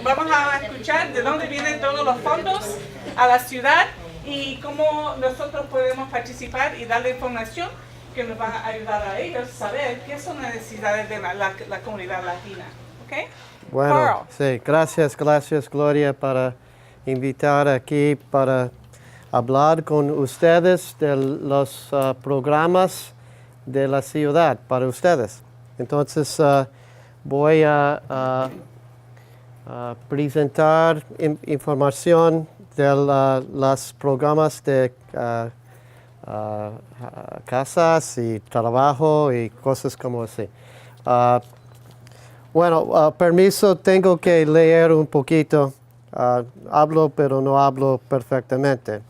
Vamos a escuchar de dónde vienen todos los fondos a la ciudad y cómo nosotros podemos participar y darle información que nos va a ayudar a ellos a saber qué son las necesidades de la comunidad latina. ¿Okay? Bueno, Carl. sí, gracias Gloria para invitar aquí para hablar con ustedes de los programas de la ciudad para ustedes. Entonces voy a presentar información de los programas de casas y trabajo y cosas como así. Permiso, tengo que leer un poquito. Hablo, pero no hablo perfectamente.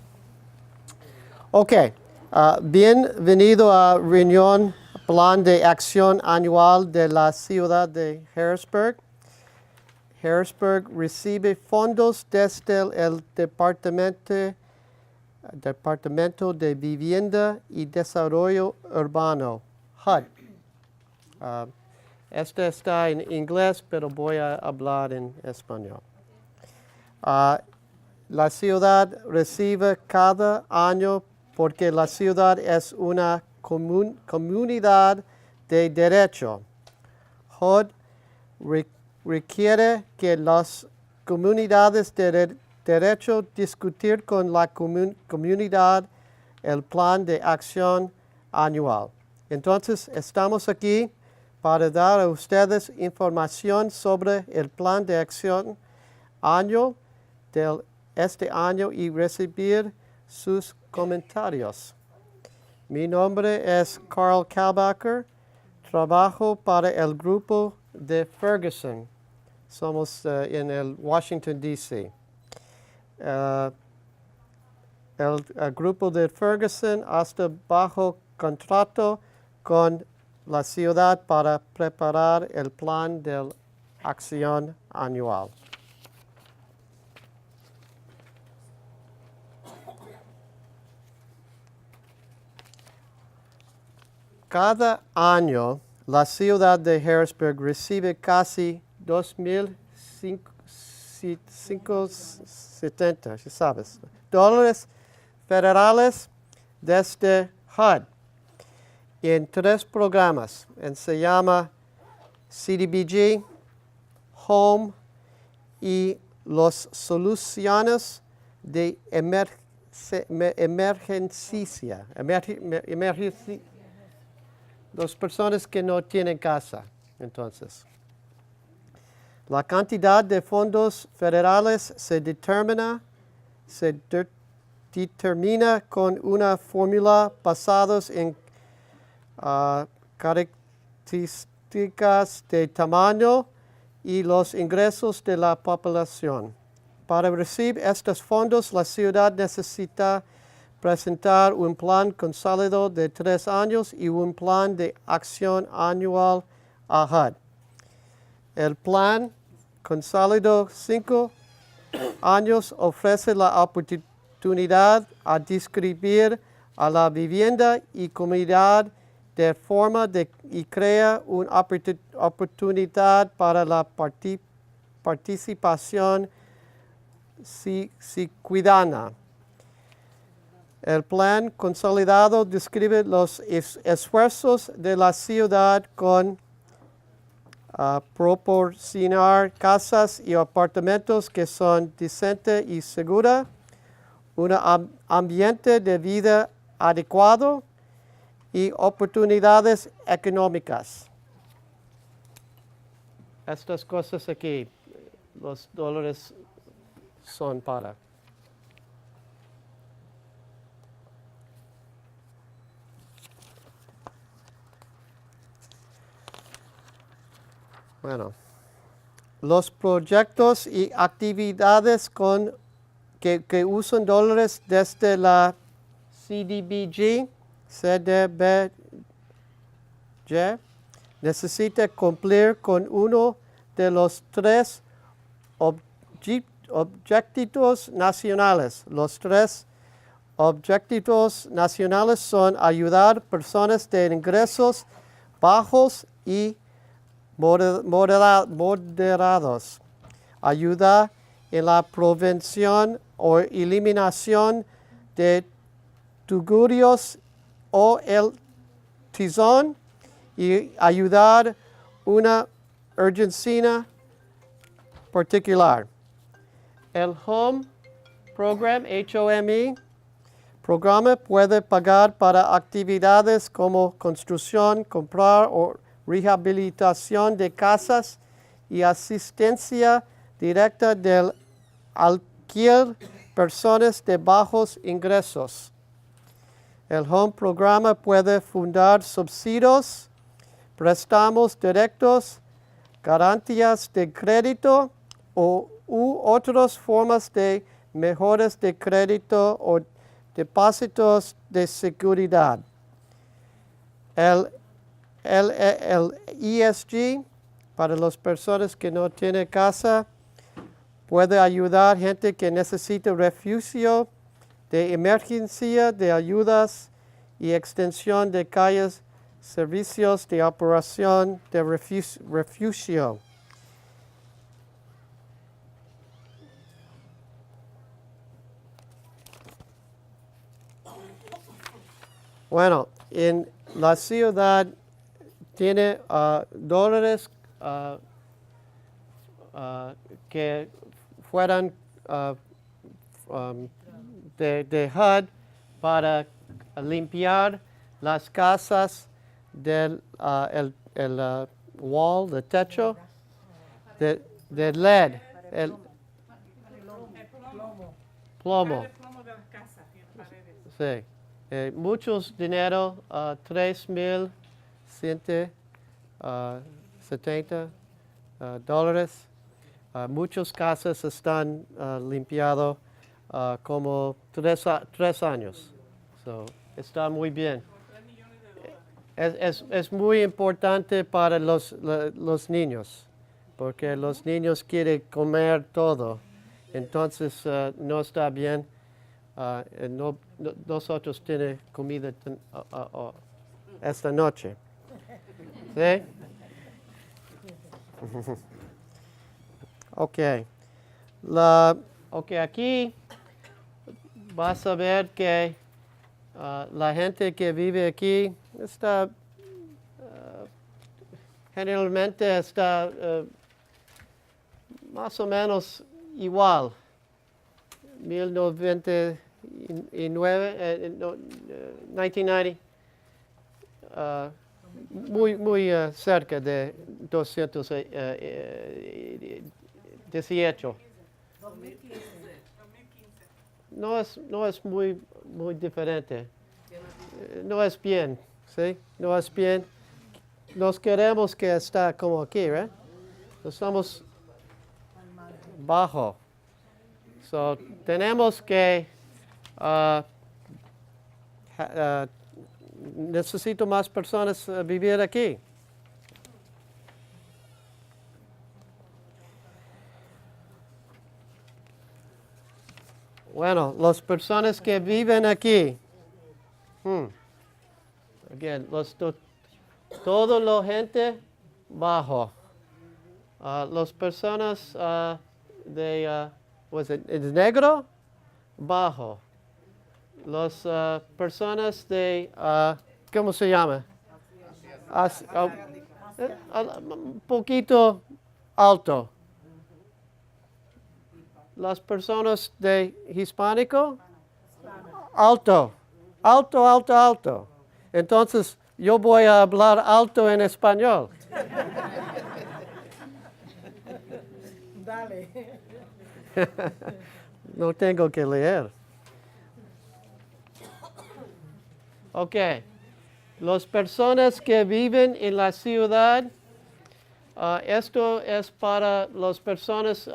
Ok, bienvenido a reunión Plan de Acción Anual de la Ciudad de Harrisburg. Harrisburg recibe fondos desde el Departamento de Vivienda y Desarrollo Urbano, HUD. Este está en inglés, pero voy a hablar en español. La ciudad recibe cada año porque la ciudad es una comunidad de derecho. HUD requiere que las comunidades de derecho discutir con la comunidad el plan de acción anual. Entonces, estamos aquí para dar a ustedes información sobre el plan de acción anual de este año y recibir sus comentarios. Mi nombre es Carl Kalbacher. Trabajo para el grupo de Ferguson. Somos en el Washington, D.C. El grupo de Ferguson está bajo contrato con la ciudad para preparar el plan de acción anual. Cada año, la ciudad de Harrisburg recibe casi $2,570 federales desde HUD en 3 programas. Se llama CDBG, Home y las soluciones de emergencia. Las personas que no tienen casa, entonces. La cantidad de fondos federales se determina con una fórmula basada en características de tamaño y los ingresos de la población. Para recibir estos fondos, la ciudad necesita presentar un plan consolidado de 3 años y un plan de acción anual a HUD. El plan consolidado 5 años ofrece la oportunidad a describir a la vivienda y comunidad de forma y crea una oportunidad para la participación ciudadana. El plan consolidado describe los esfuerzos de la ciudad con proporcionar casas y apartamentos que son decentes y seguros, un ambiente de vida adecuado y oportunidades económicas. Estas cosas aquí, los dólares son para. Bueno, los proyectos y actividades que usan dólares desde la CDBG necesita cumplir con uno de los 3 objetivos nacionales. Los 3 objetivos nacionales son ayudar personas de ingresos bajos y moderados ayuda en la prevención o eliminación de tugurios o el tizón y ayudar una urgencia particular. El Home Program, HOME, programa puede pagar para actividades como construcción, comprar o rehabilitación de casas y asistencia directa del alquiler personas de bajos ingresos. El Home Programa puede fundar subsidios, préstamos directos, garantías de crédito u otras formas de mejoras de crédito o depósitos de seguridad. El ESG, para las personas que no tienen casa, puede ayudar a gente que necesita refugio de emergencia, de ayudas y extensión de calles, servicios de operación de refugio. Bueno, en la ciudad tiene dólares que fueran de HUD para limpiar las casas del wall, del techo, de LED, el plomo. Sí. Muchos dinero, $3,170 dólares. Muchas casas están limpiadas como 3 años. So, está muy bien. Es muy importante para los niños, porque los niños quieren comer todo. Entonces, no está bien. Nosotros tenemos comida esta noche. ¿Sí? Ok. Aquí vas a ver que la gente que vive aquí está generalmente está más o menos igual. 1990, muy cerca de 218. 2015. No es muy diferente. No es bien, ¿sí? No es bien. Nos queremos que está como aquí, ¿eh? Estamos bajo. So, tenemos que necesito más personas vivir aquí. Bueno, las personas que viven aquí, again, toda la gente bajo. Las personas ¿es negro? Bajo. Las personas de, ¿cómo se llama? Un poquito alto. Las personas de hispánico, alto. Entonces, yo voy a hablar alto en español. Dale. No tengo que leer. Ok. Las personas que viven en la ciudad, esto es para las personas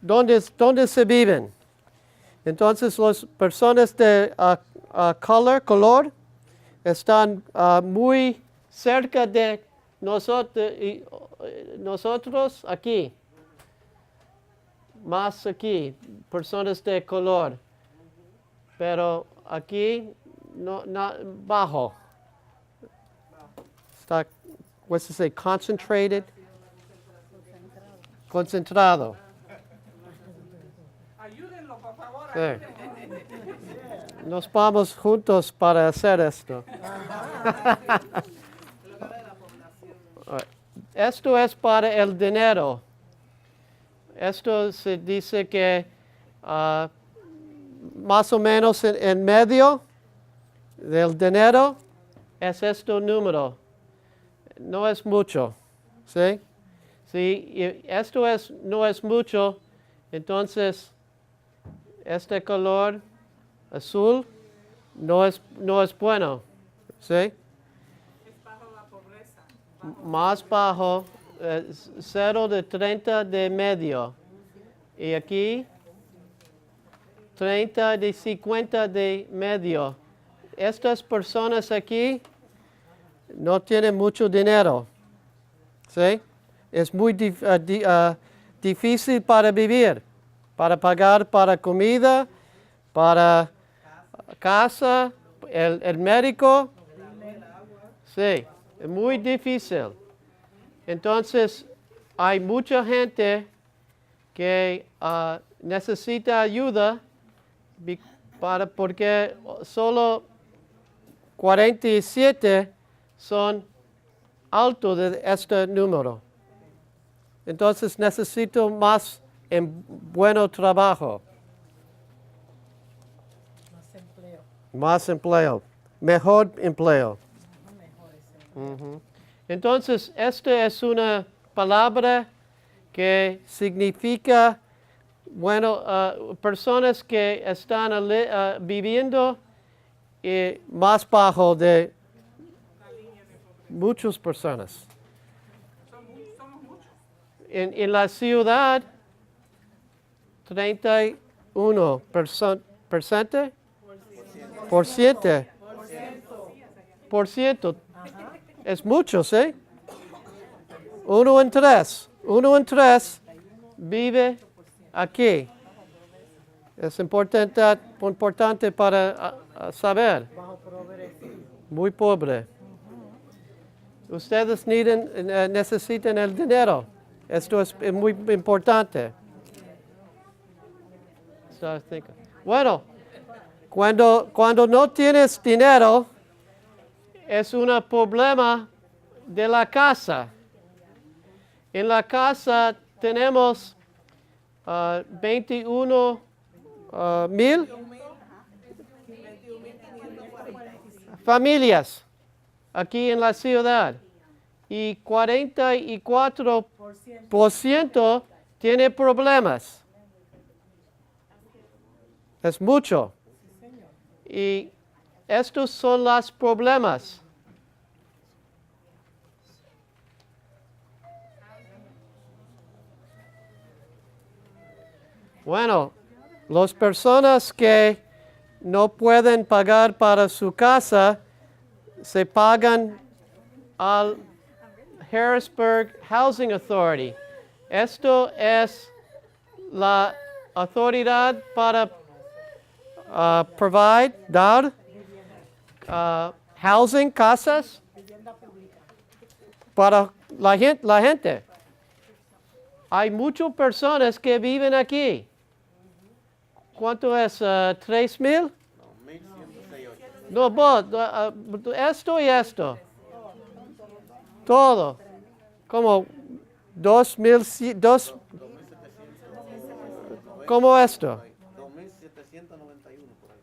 donde se viven. Entonces, las personas de color están muy cerca de nosotros aquí. Más aquí, personas de color. Pero aquí, no bajo. Está, what's to say, concentrated? concentrado. Ayúdenlo, por favor. Sí. Ayúdenlo. Nos vamos juntos para hacer esto. Esto es para el dinero. Esto se dice que más o menos en medio del dinero es este número. No es mucho. ¿Sí? Si esto no es mucho, entonces este color azul no es bueno. ¿Sí? Es bajo la pobreza. Más bajo, 0 de 30 de medio. Y aquí, 30 de 50 de medio. Estas personas aquí no tienen mucho dinero. ¿Sí? Es muy difícil para vivir, para pagar para comida, para casa, el médico. Sí, es muy difícil. Entonces, hay mucha gente que necesita ayuda porque solo 47 son altos de este número. Entonces, necesito más buen trabajo. Más empleo. Mejor empleo. Uh-huh. Entonces, esta es una palabra que significa, personas que están viviendo más bajo de muchas personas. Somos muchos. En la ciudad, 31%. Por ciento. Es mucho, ¿sí? 1 en 3. 1 en 3 vive aquí. Es importante para saber. Muy pobre. Ustedes necesitan el dinero. Esto es muy importante. Bueno, cuando no tienes dinero, es un problema de la casa. En la casa tenemos 21,000 familias aquí en la ciudad y 44% tiene problemas. Es mucho. Y estos son los problemas. Bueno, las personas que no pueden pagar para su casa se pagan al Harrisburg Housing Authority. Esto es la autoridad para dar housing, casas, para la gente. Hay muchas personas que viven aquí. ¿Cuánto es? ¿3,000? No, esto y esto. Todo. Como 2,000. ¿Cómo esto? 2,791 por ahí.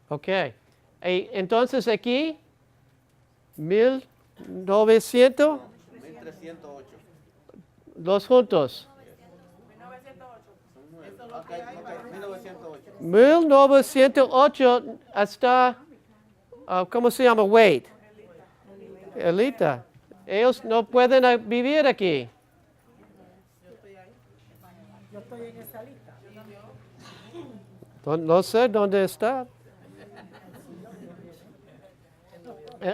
Ok. Entonces aquí, 1,900. 1,308. Los juntos. 1908. 1908 hasta, ¿cómo se llama? Wade. Elita. Ellos no pueden vivir aquí. Yo estoy en esa lista. No sé dónde está.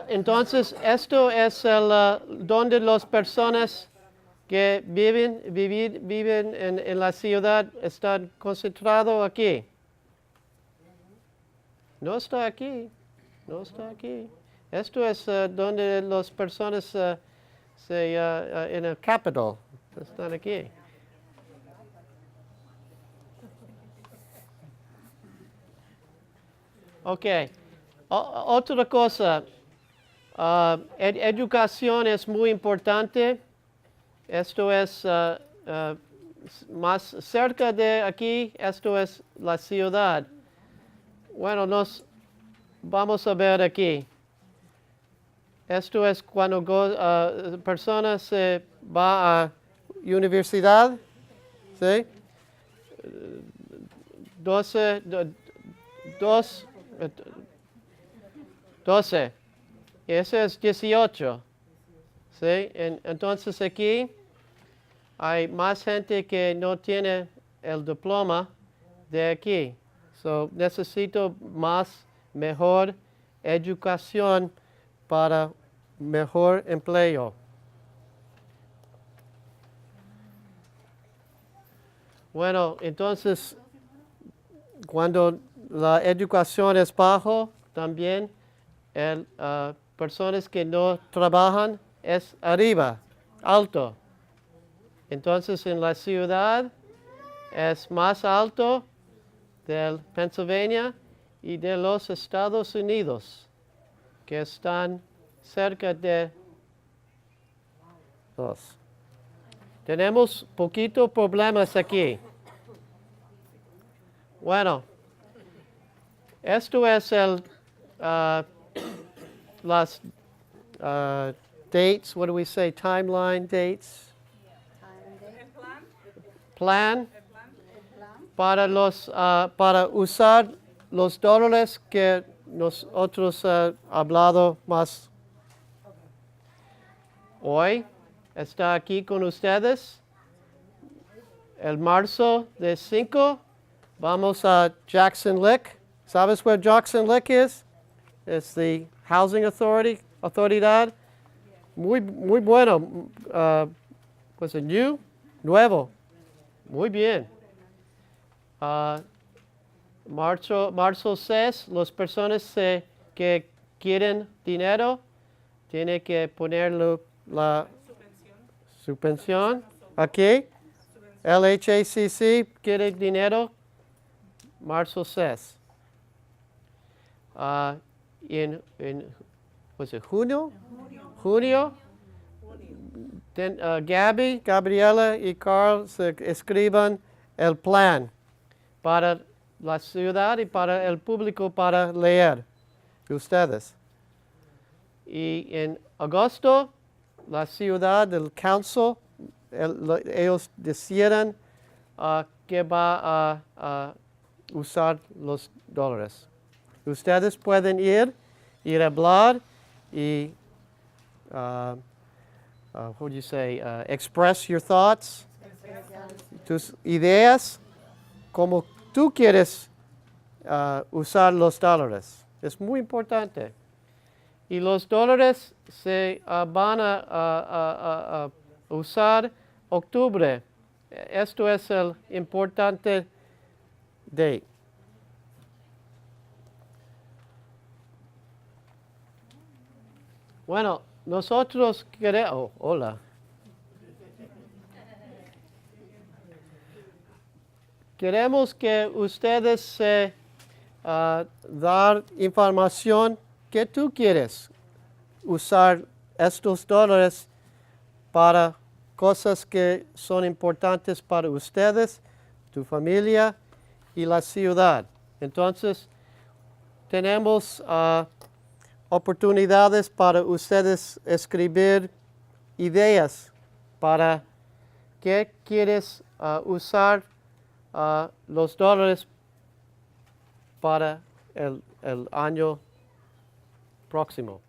Entonces, esto es donde las personas que viven en la ciudad están concentrados aquí. No está aquí. No está aquí. Esto es donde las personas en el capital están aquí. Ok. Otra cosa, educación es muy importante. Esto es más cerca de aquí, esto es la ciudad. Bueno, nos vamos a ver aquí. Esto es cuando personas se va a universidad, ¿sí? 12. Ese es 18, ¿sí? Entonces aquí hay más gente que no tiene el diploma de aquí. So, necesito mejor educación para mejor empleo. Bueno, entonces, cuando la educación es bajo, también personas que no trabajan es arriba, alto. Entonces, en la ciudad es más alto de Pennsylvania y de los Estados Unidos, que están cerca de dos. Tenemos poquito problemas aquí. Bueno, esto es las dates. What do we say? Timeline dates. Plan para para usar los dólares que nosotros hablado más hoy. Está aquí con ustedes. El marzo de 5 vamos a Jackson Lick. ¿Sabes where Jackson Lick is? Es the Housing Authority, autoridad. Muy bueno. Was it new? Nuevo. Muy bien. Marzo 6, las personas que quieren dinero tienen que ponerlo la subvención. Aquí, LHACC quiere dinero, marzo 6. ¿Was it junio? Junio. Gabriela y Carl se escriban el plan para la ciudad y para el público para leer ustedes. Y en agosto, la ciudad del council, ellos decidieron que va a usar los dólares. Ustedes pueden ir a hablar y what would you say? Express your thoughts, tus ideas, como tú quieres usar los dólares. Es muy importante. Y los dólares se van a usar octubre. Esto es el importante date. Bueno, nosotros queremos... Oh, hola. Queremos que ustedes se dar información que tú quieres usar estos dólares para cosas que son importantes para ustedes, tu familia y la ciudad. Entonces, tenemos oportunidades para ustedes escribir ideas para qué quieres usar los dólares para el año próximo.